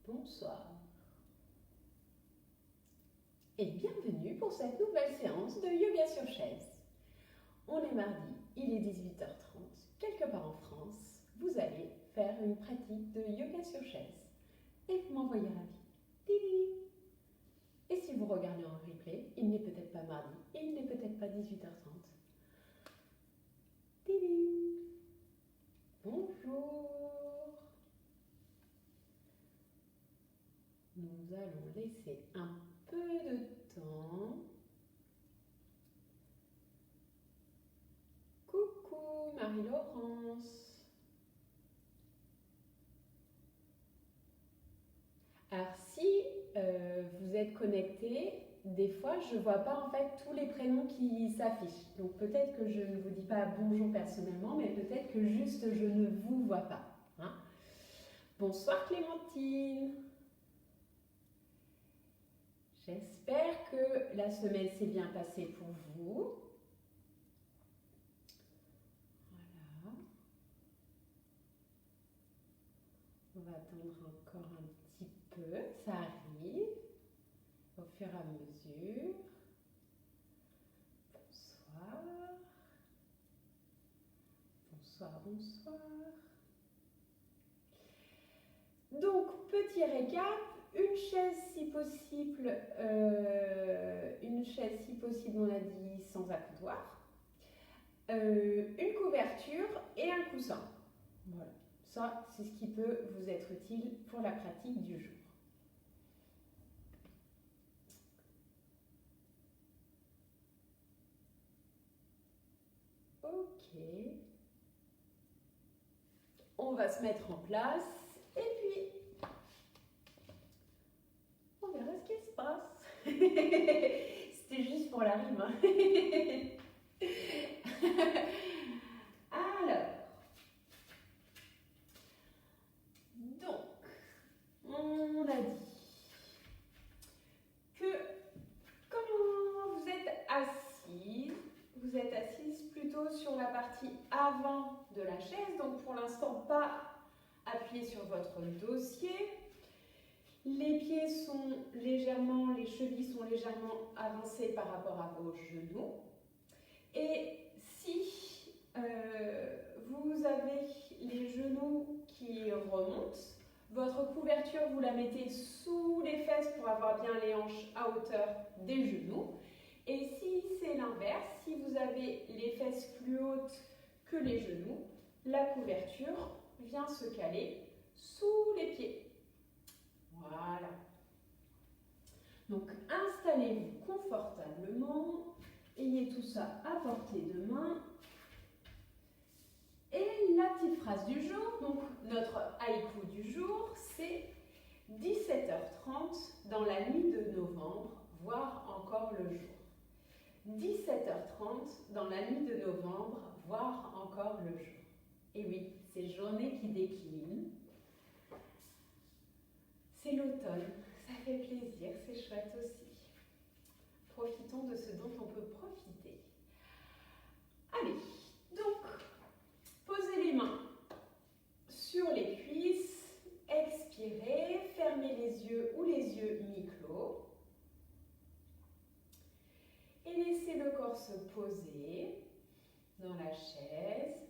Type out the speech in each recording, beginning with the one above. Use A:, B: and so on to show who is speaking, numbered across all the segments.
A: Bonsoir et bienvenue pour cette nouvelle séance de yoga sur chaise. On est mardi, il est 18h30, quelque part en France. Vous allez faire une pratique de yoga sur chaise et vous m'envoyez ravi. Tili. Et si vous regardez en replay, il n'est peut-être pas mardi et il n'est peut-être pas 18h30. Tili. Bonjour. Nous allons laisser un peu de temps. Coucou Marie-Laurence. Alors si vous êtes connecté, des fois je ne vois pas en fait tous les prénoms qui s'affichent. Donc peut-être que je ne vous dis pas bonjour personnellement, mais peut-être que juste je ne vous vois pas. Hein. Bonsoir Clémentine. J'espère que la semaine s'est bien passée pour vous. Voilà. On va attendre encore un petit peu, ça arrive au fur et à mesure. Bonsoir. Bonsoir, bonsoir. Donc, petit récap, une chaise si possible, on a dit sans accoudoir, une couverture et un coussin. Voilà, ça c'est ce qui peut vous être utile pour la pratique du jour. Ok. On va se mettre en place et puis on verra ce qui se passe. C'était juste pour la rime. Hein. Alors, donc, on a dit que quand vous êtes assise plutôt sur la partie avant de la chaise, donc pour l'instant pas appuyé sur votre dossier. Les chevilles sont légèrement avancées par rapport à vos genoux. Et si vous avez les genoux qui remontent, votre couverture, vous la mettez sous les fesses pour avoir bien les hanches à hauteur des genoux. Et si c'est l'inverse, si vous avez les fesses plus hautes que les genoux, la couverture vient se caler sous les pieds. Voilà. Donc installez-vous confortablement, ayez tout ça à portée de main. Et la petite phrase du jour, donc notre haïku du jour, c'est 17h30 dans la nuit de novembre, voire encore le jour. 17h30 dans la nuit de novembre, voire encore le jour. Et oui, c'est journée qui décline. C'est l'automne, ça fait plaisir, c'est chouette aussi. Profitons de ce dont on peut profiter. Allez, donc, posez les mains sur les cuisses, expirez, fermez les yeux ou les yeux mi-clos. Et laissez le corps se poser dans la chaise.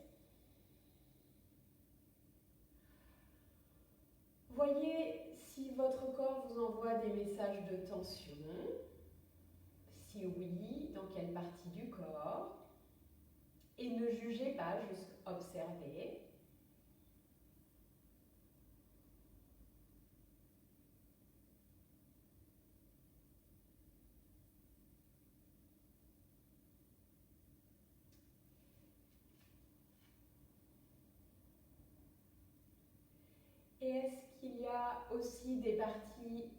A: Voyez si votre corps vous envoie des messages de tension. Si oui, dans quelle partie du corps. Et ne jugez pas, juste observez. Et est-ce qu'il y a aussi des parties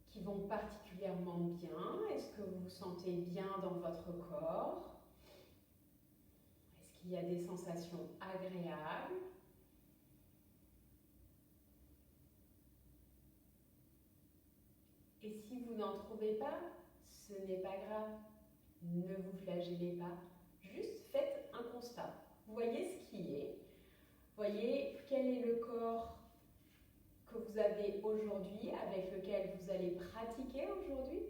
A: qui vont particulièrement bien? Est-ce que vous vous sentez bien dans votre corps? Est-ce qu'il y a des sensations agréables? Et si vous n'en trouvez pas, ce n'est pas grave. Ne vous flagellez pas. Juste faites un constat. Voyez ce qui est. Voyez quel est le corps que vous avez aujourd'hui, avec lequel vous allez pratiquer aujourd'hui.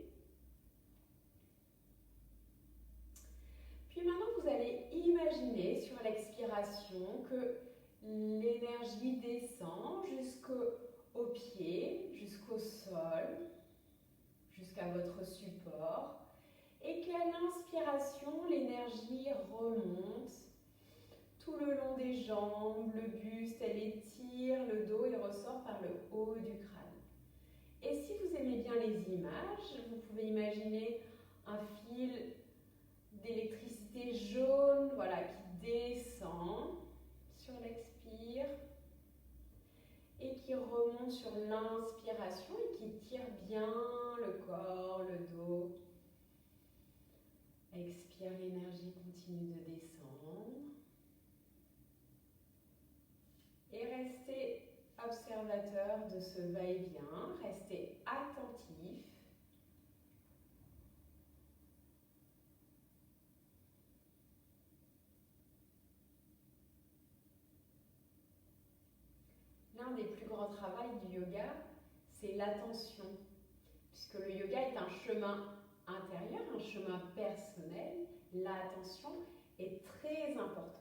A: Puis maintenant, vous allez imaginer sur l'expiration que l'énergie descend jusqu'au pied, jusqu'au sol, jusqu'à votre support, et qu'à l'inspiration, l'énergie remonte tout le long des jambes, le buste, elle étire le dos et ressort par le haut du crâne. Et si vous aimez bien les images, vous pouvez imaginer un fil d'électricité jaune, voilà, qui descend sur l'expire et qui remonte sur l'inspiration et qui tire bien le corps, le dos. Expire, l'énergie continue de descendre. Et restez observateur de ce va-et-vient, restez attentif. L'un des plus grands travaux du yoga, c'est l'attention, puisque le yoga est un chemin intérieur, un chemin personnel. L'attention est très importante.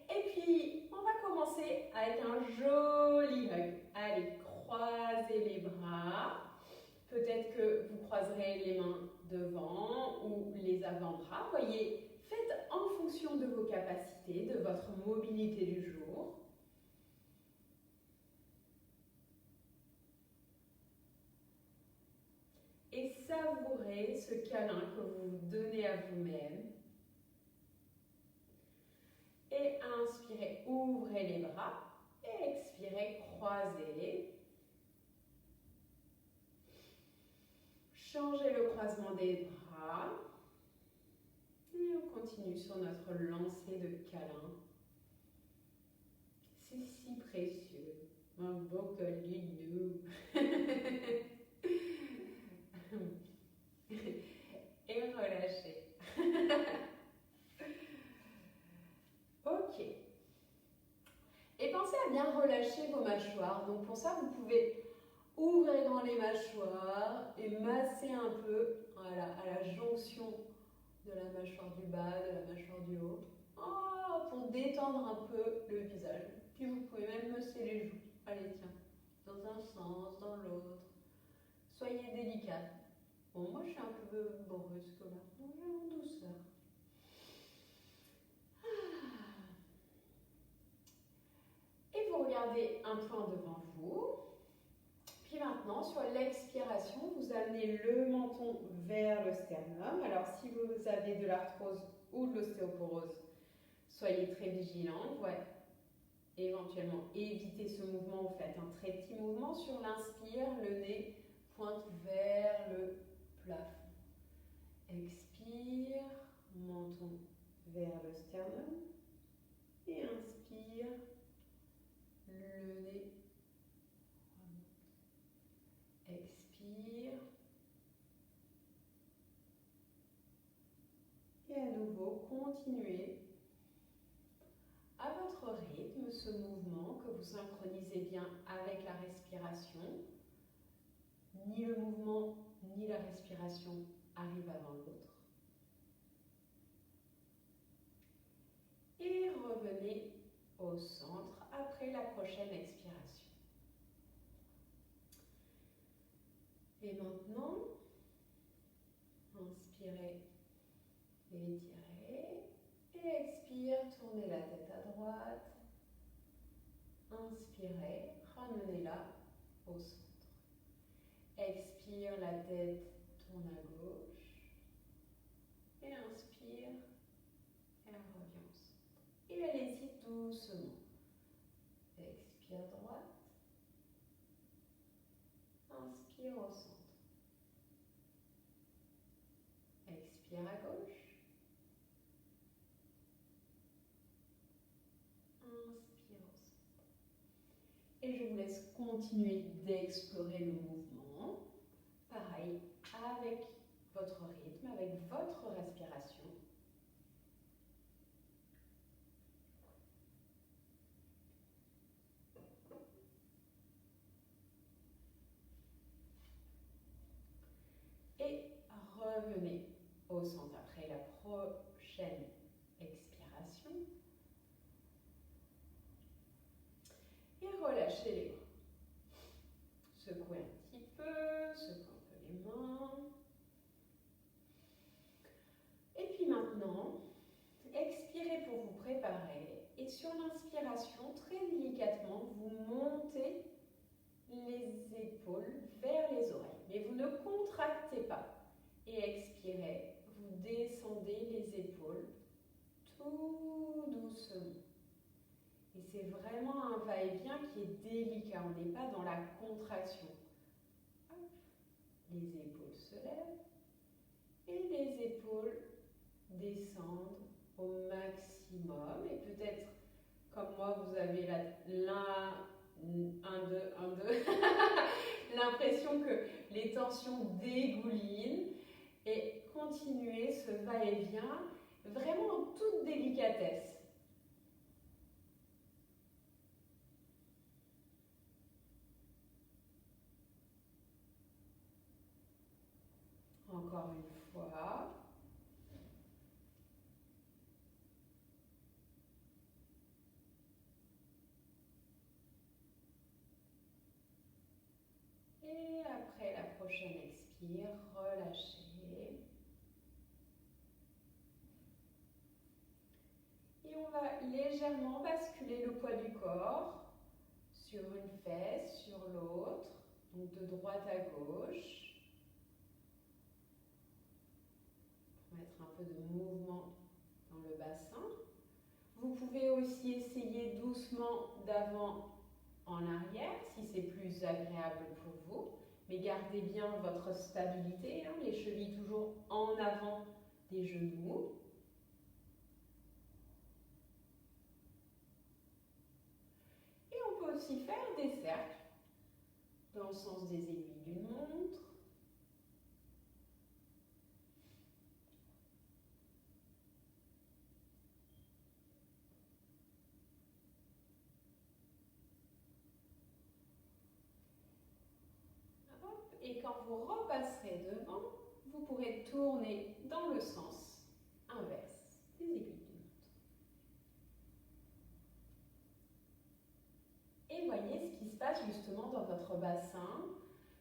A: Et puis, on va commencer avec un joli hug. Allez, croisez les bras. Peut-être que vous croiserez les mains devant ou les avant-bras. Voyez, faites en fonction de vos capacités, de votre mobilité du jour. Et savourez ce câlin que vous vous donnez à vous-même. Et inspirez, ouvrez les bras. Et expirez, croisez. Changez le croisement des bras. Et on continue sur notre lancée de câlin. C'est si précieux. Un beau câlinou. Et relâchez. Ok. Et pensez à bien relâcher vos mâchoires. Donc pour ça, vous pouvez ouvrir grand les mâchoires et masser un peu, voilà, à la jonction de la mâchoire du bas, de la mâchoire du haut, pour détendre un peu le visage. Puis vous pouvez même masser les joues. Allez, tiens, dans un sens, dans l'autre. Soyez délicat. Bon, moi je suis un peu brusque là, donc je vais en douceur. Et vous regardez un point devant vous. Puis maintenant, sur l'expiration, vous amenez le menton vers le sternum. Alors, si vous avez de l'arthrose ou de l'ostéoporose, soyez très vigilants. Ouais. Éventuellement, évitez ce mouvement. Vous faites un très petit mouvement. Sur l'inspire, le nez pointe vers le plafond. Expire, menton vers le sternum. Et inspire, le nez. Expire. Et à nouveau, continuez à votre rythme ce mouvement que vous synchronisez bien avec la respiration. Ni le mouvement ni la respiration arrivent avant l'autre. Et revenez au centre après la prochaine expiration. Et maintenant, inspirez, étirez. Et expire, tournez la tête à droite. Inspirez, ramenez-la au centre. Expire, la tête tourne à gauche. Et inspire, elle revient au centre. Et allez-y doucement. Expire droite. Inspire au centre. Expire à gauche. Inspire au centre. Et je vous laisse continuer d'explorer le mouvement. Pareil, avec votre rythme, avec votre respiration. sur l'inspiration, très délicatement, vous montez les épaules vers les oreilles. Mais vous ne contractez pas. Et expirez, vous descendez les épaules tout doucement. Et c'est vraiment un va-et-vient qui est délicat. On n'est pas dans la contraction. Hop. Les épaules se lèvent et les épaules descendent au maximum. Et peut-être, comme moi, vous avez l'impression que les tensions dégoulinent. Et continuez ce va-et-vient vraiment en toute délicatesse. Encore une fois. Et après la prochaine expire, relâchez. Et on va légèrement basculer le poids du corps sur une fesse, sur l'autre, donc de droite à gauche. Pour mettre un peu de mouvement dans le bassin. Vous pouvez aussi essayer doucement d'avant en arrière, si c'est plus agréable pour vous. Mais gardez bien votre stabilité, hein, les chevilles toujours en avant des genoux. Et on peut aussi faire des cercles dans le sens des aiguilles d'une montre. Et quand vous repasserez devant, vous pourrez tourner dans le sens inverse des aiguilles d'une montre. Et voyez ce qui se passe justement dans votre bassin,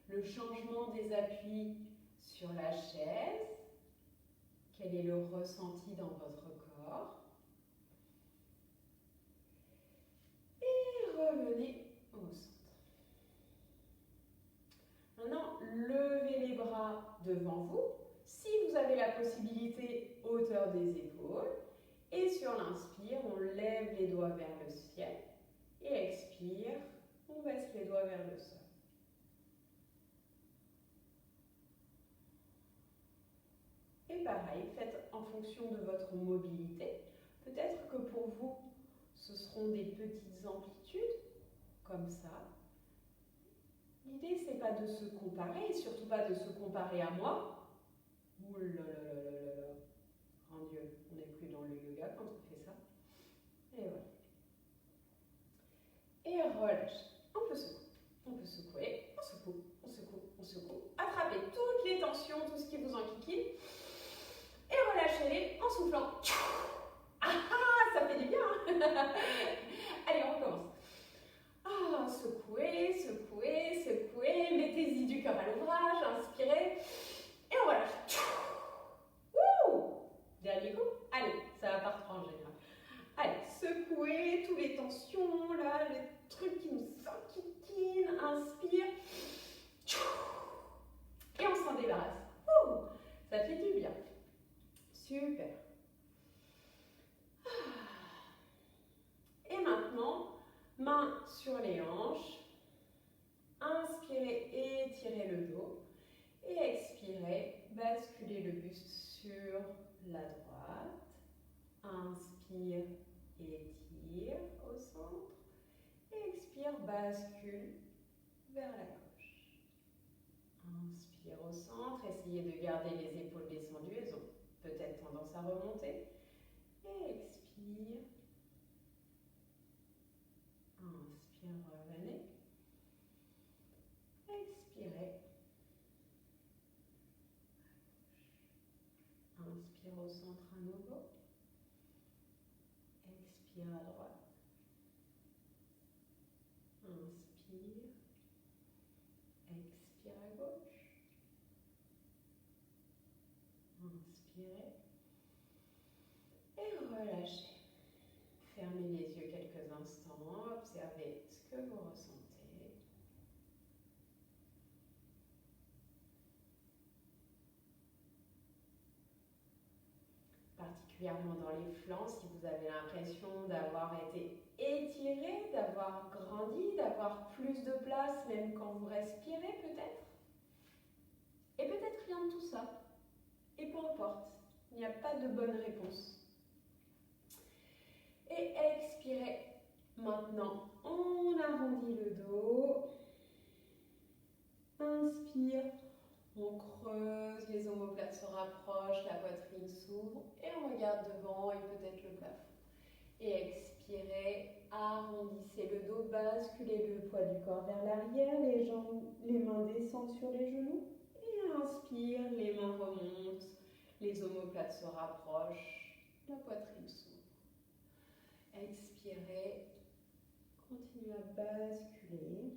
A: le changement des appuis sur la chaise, quel est le ressenti dans votre corps. Et revenez au centre. Maintenant, levez les bras devant vous. Si vous avez la possibilité, hauteur des épaules. Et sur l'inspire, on lève les doigts vers le ciel. Et expire, on baisse les doigts vers le sol. Et pareil, faites en fonction de votre mobilité. Peut-être que pour vous, ce seront des petites amplitudes, comme ça. L'idée, c'est pas de se comparer, et surtout pas de se comparer à moi. Ouh là là là là là là. Grand Dieu, on n'est plus dans le yoga quand on fait ça. Et voilà. Et relâche. On peut secouer. On peut secouer. On secoue. On secoue. On secoue. Attrapez toutes les tensions, tout ce qui vous enquiquine. Et relâchez-les en soufflant. Ah ah, ça fait du bien. Allez, on recommence. Ah, secouez, secouez, secouez. Mettez-y du cœur à l'ouvrage. Inspirez. Et on relâche. Ouh. Dernier coup. Allez, ça va partir en général. Allez, secouez toutes les tensions, là, les trucs qui nous enquiquinent. Inspire. Et on s'en débarrasse. Ouh, ça fait du bien. Super. Et maintenant, main sur les hanches. Inspirez, étirez le dos. Et expirez, basculez le buste sur la droite. Inspire, étire au centre. Expire, bascule vers la gauche. Inspire au centre. Essayez de garder les épaules descendues. Elles ont peut-être tendance à remonter. Et expire. Inspire, revenez. Expirez. Inspire au centre à nouveau. Expire à droite. Inspire. Expire à gauche. Inspirez. Et relâchez. Fermez les yeux observez ce que vous ressentez. Particulièrement dans les flancs, si vous avez l'impression d'avoir été étiré, d'avoir grandi, d'avoir plus de place, même quand vous respirez peut-être. Et peut-être rien de tout ça. Et peu importe, il n'y a pas de bonne réponse. Et expirez. Maintenant, on arrondit le dos. Inspire. On creuse, les omoplates se rapprochent, la poitrine s'ouvre et on regarde devant et peut-être le plafond. Et expirez, arrondissez le dos, basculez le poids du corps vers l'arrière, les mains descendent sur les genoux. Et inspire, les mains remontent, les omoplates se rapprochent, la poitrine s'ouvre. Expirez, continuez à basculer.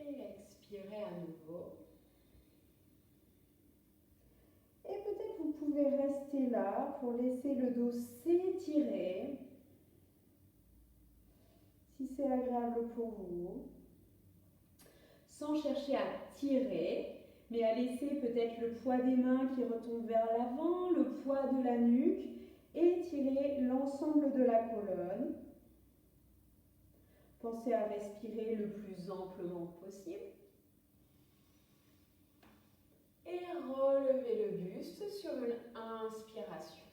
A: Et expirez à nouveau. Et peut-être vous pouvez rester là pour laisser le dos s'étirer, si c'est agréable pour vous, sans chercher à tirer, mais à laisser peut-être le poids des mains qui retombe vers l'avant, le poids de la nuque, étirer l'ensemble de la colonne. Pensez à respirer le plus amplement possible. Et relevez le buste sur une inspiration.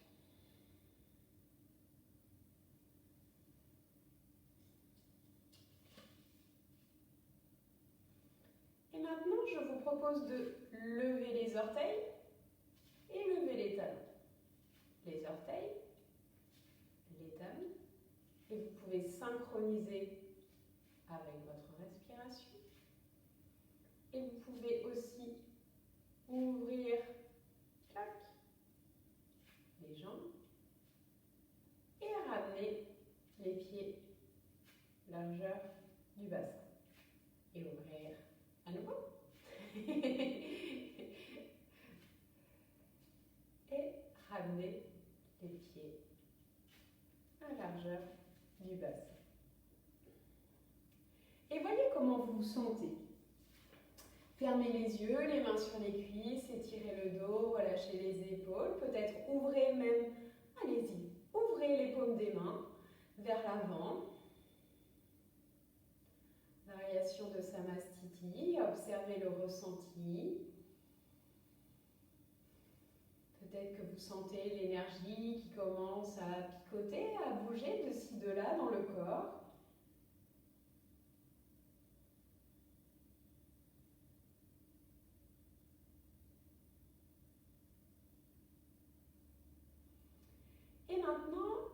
A: Et maintenant, je vous propose de lever les orteils et lever les talons. Les orteils, les talons, et vous pouvez synchroniser avec votre respiration. Et vous pouvez aussi ouvrir les jambes et ramener les pieds largeur du bassin. Et ouvrir à nouveau. Et ramener les pieds à largeur du bassin. Et voyez comment vous vous sentez. Fermez les yeux, les mains sur les cuisses, étirez le dos, relâchez les épaules. Peut-être ouvrez même, allez-y, ouvrez les paumes des mains vers l'avant. Variation de Samastiti, observez le ressenti. Peut-être que vous sentez l'énergie qui commence à picoter, à bouger de ci, de là dans le corps. Et maintenant,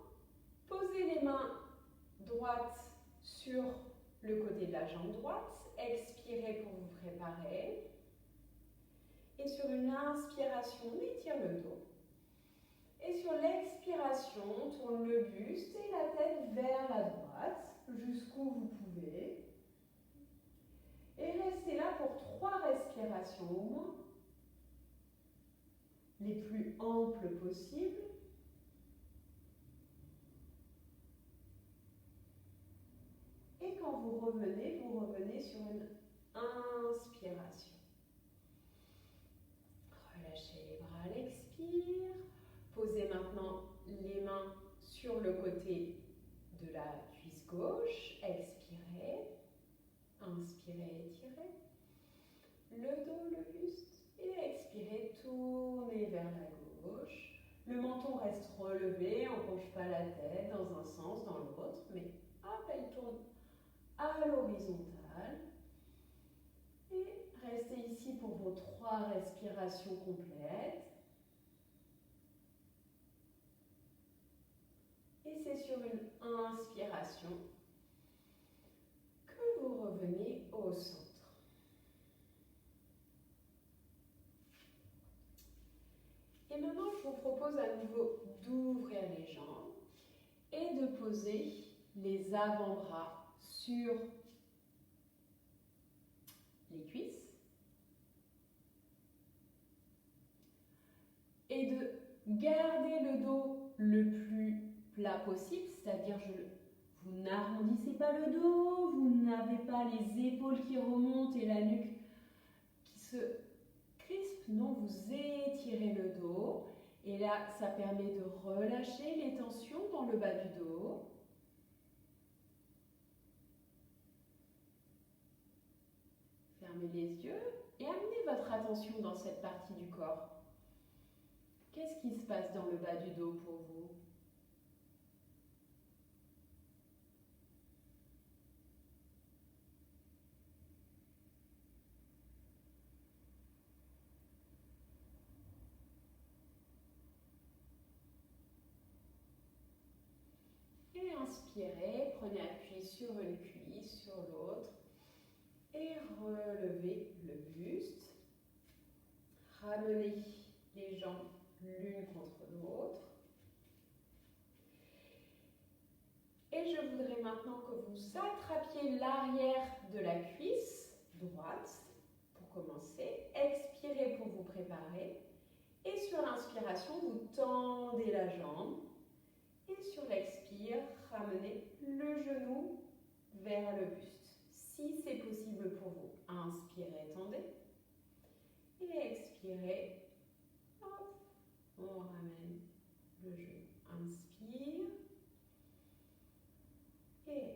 A: posez les mains droites sur le côté de la jambe droite. Expirez pour vous préparer. Et sur une inspiration, on étire le dos. Et sur l'expiration, on tourne le buste et la tête vers la droite, jusqu'où vous pouvez. Et restez là pour 3 respirations au moins, les plus amples possibles. Et quand vous revenez sur une inspiration. Relâchez les bras à l'expire. Posez maintenant les mains sur le côté de la cuisse gauche. Expirez. Inspirez, étirez. Le dos, le buste. Et expirez, tournez vers la gauche. Le menton reste relevé, on ne penche pas la tête dans un sens, dans l'autre, mais hop, elle tourne à l'horizontale. Et restez ici pour vos 3 respirations complètes. Et c'est sur une inspiration que vous revenez au centre. Et maintenant, je vous propose à nouveau d'ouvrir les jambes et de poser les avant-bras sur les cuisses. est de garder le dos le plus plat possible, c'est-à-dire vous n'arrondissez pas le dos, vous n'avez pas les épaules qui remontent et la nuque qui se crispe, non, vous étirez le dos et là ça permet de relâcher les tensions dans le bas du dos. Fermez les yeux et amenez votre attention dans cette partie du corps. Qu'est-ce qui se passe dans le bas du dos pour vous? Et inspirez, prenez appui sur une cuisse, sur l'autre. Et relevez le buste. Ramenez les jambes l'une contre l'autre. Et je voudrais maintenant que vous attrapiez l'arrière de la cuisse droite pour commencer. Expirez pour vous préparer. Et sur l'inspiration, vous tendez la jambe. Et sur l'expire, ramenez le genou vers le buste. Si c'est possible pour vous, inspirez, tendez. Et expirez. Hop, on ramène le genou. Inspire. Et expire.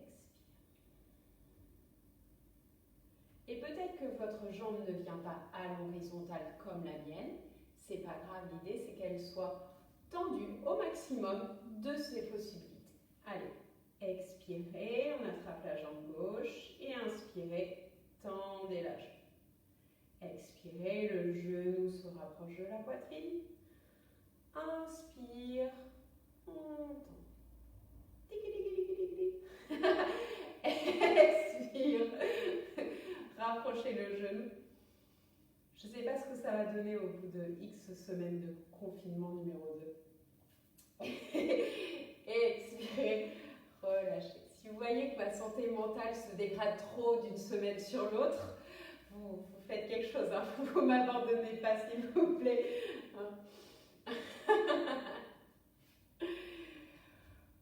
A: Et peut-être que votre jambe ne vient pas à l'horizontale comme la mienne. C'est pas grave, l'idée c'est qu'elle soit tendue au maximum de ses possibilités. Allez, expirez, on attrape la jambe gauche et inspirez, tendez la jambe. Expirez, le genou se rapproche de la poitrine. Inspire, on tend. Expire, rapprochez le genou. Je ne sais pas ce que ça va donner au bout de X semaines de confinement numéro 2. Expirez, relâchez. Si vous voyez que ma santé mentale se dégrade trop d'une semaine sur l'autre, vous faites quelque chose, hein. Vous ne m'abandonnez pas s'il vous plaît.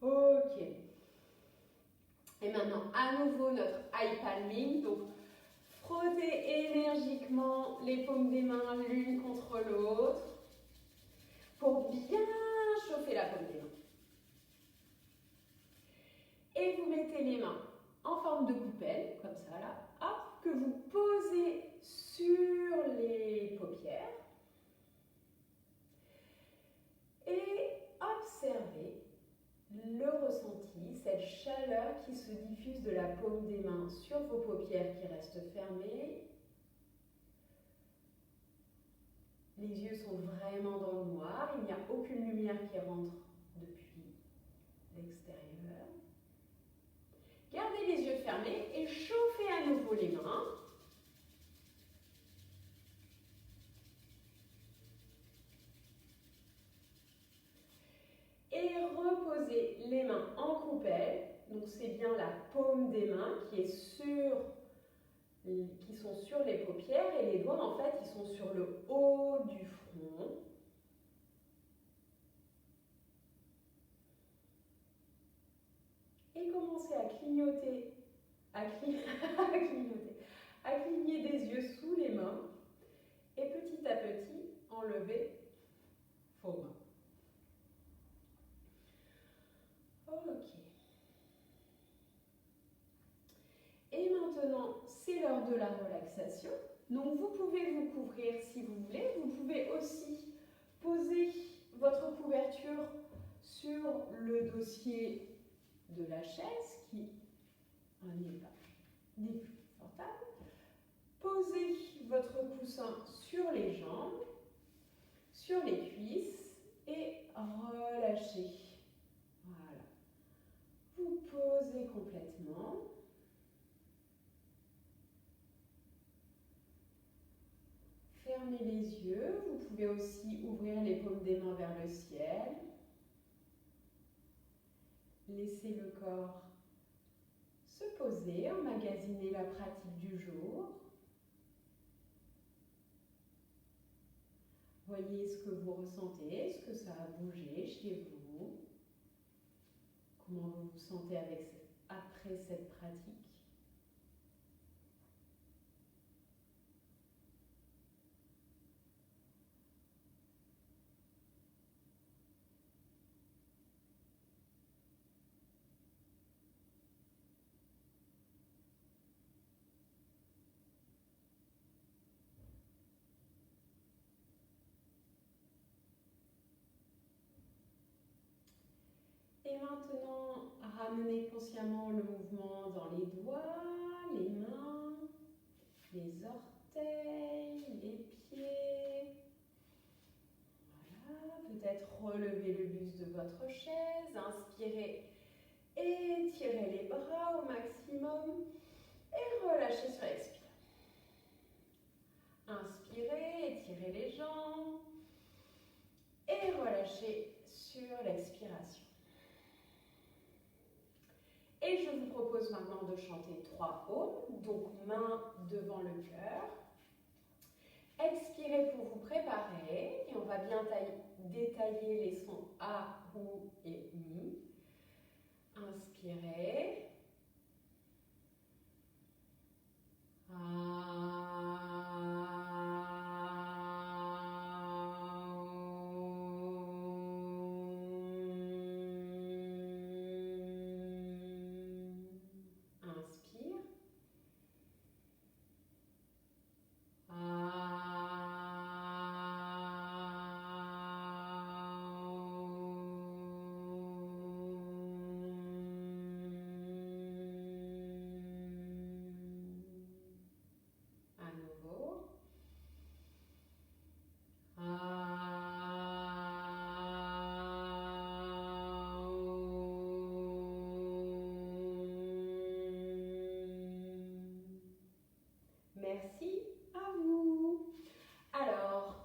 A: Ok. Et maintenant, à nouveau, notre eye palming. Donc, frottez énergiquement les paumes des mains l'une contre l'autre pour bien chauffer la paume des mains. Et vous mettez les mains en forme de coupelle, comme ça là, hop, que vous posez sur les paupières. Et observez le ressenti, cette chaleur qui se diffuse de la paume des mains sur vos paupières qui restent fermées. Les yeux sont vraiment dans le noir, il n'y a aucune lumière qui rentre depuis l'extérieur. Gardez les yeux fermés et chauffez à nouveau les mains. Et reposez les mains en coupelle. Donc c'est bien la paume des mains qui sont sur les paupières et les doigts en fait ils sont sur le haut du front. Et commencez à clignoter, à cligner des yeux sous les mains et petit à petit enlevez vos mains. Ok. Et maintenant, c'est l'heure de la relaxation. Donc vous pouvez vous couvrir si vous voulez. Vous pouvez aussi poser votre couverture sur le dossier de la chaise qui n'est pas des plus confortables. Posez votre coussin sur les jambes, sur les cuisses et relâchez. Voilà. Vous posez complètement. Fermez les yeux. Vous pouvez aussi ouvrir les paumes des mains vers le ciel. Laissez le corps se poser, emmagasiner la pratique du jour. Voyez ce que vous ressentez, est-ce que ça a bougé chez vous? Comment vous vous sentez après cette pratique? Et maintenant, ramenez consciemment le mouvement dans les doigts, les mains, les orteils, les pieds. Voilà, peut-être relevez le buste de votre chaise, inspirez, étirez les bras au maximum et relâchez sur l'expire. Inspirez, étirez les jambes et relâchez sur l'expiration. Et je vous propose maintenant de chanter 3 ohms, donc main devant le cœur. Expirez pour vous préparer et on va bien détailler les sons A, OU et U. Inspirez. Inspire. À nouveau. Merci à vous. Alors,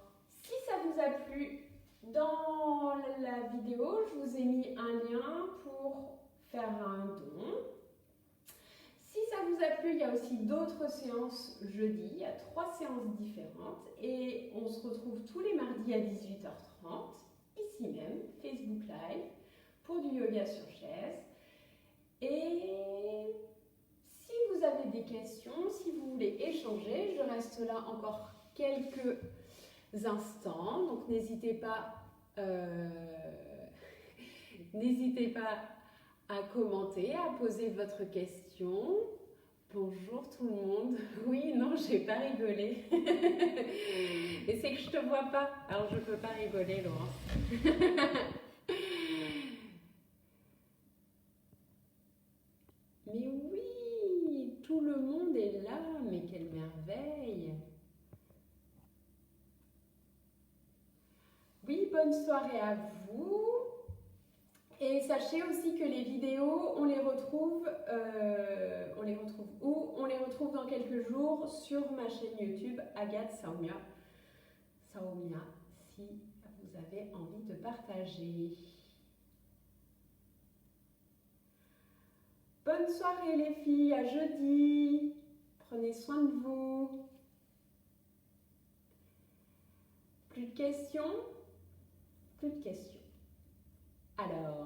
A: si ça vous a plu, dans la vidéo, je vous ai mis un lien pour faire un don. Si ça vous a plu, il y a aussi d'autres séances jeudi. Il y a 3 séances différentes et on se retrouve tous les mardis à 18h30, ici même, Facebook Live, pour du yoga sur chaise. Et si vous avez des questions, si vous voulez échanger, je reste là encore quelques instants. Donc n'hésitez pas à commenter, à poser votre question. Bonjour tout le monde. Oui, non, j'ai pas rigolé. Et c'est que je te vois pas, alors je peux pas rigoler, Laurence. Mais oui, tout le monde est là, mais quelle merveille. Oui, bonne soirée à vous. Et sachez aussi que les vidéos, on les retrouve où? On les retrouve dans quelques jours sur ma chaîne YouTube Agathe Saumia, si vous avez envie de partager. Bonne soirée les filles, à jeudi. Prenez soin de vous. Plus de questions? Plus de questions. Alors,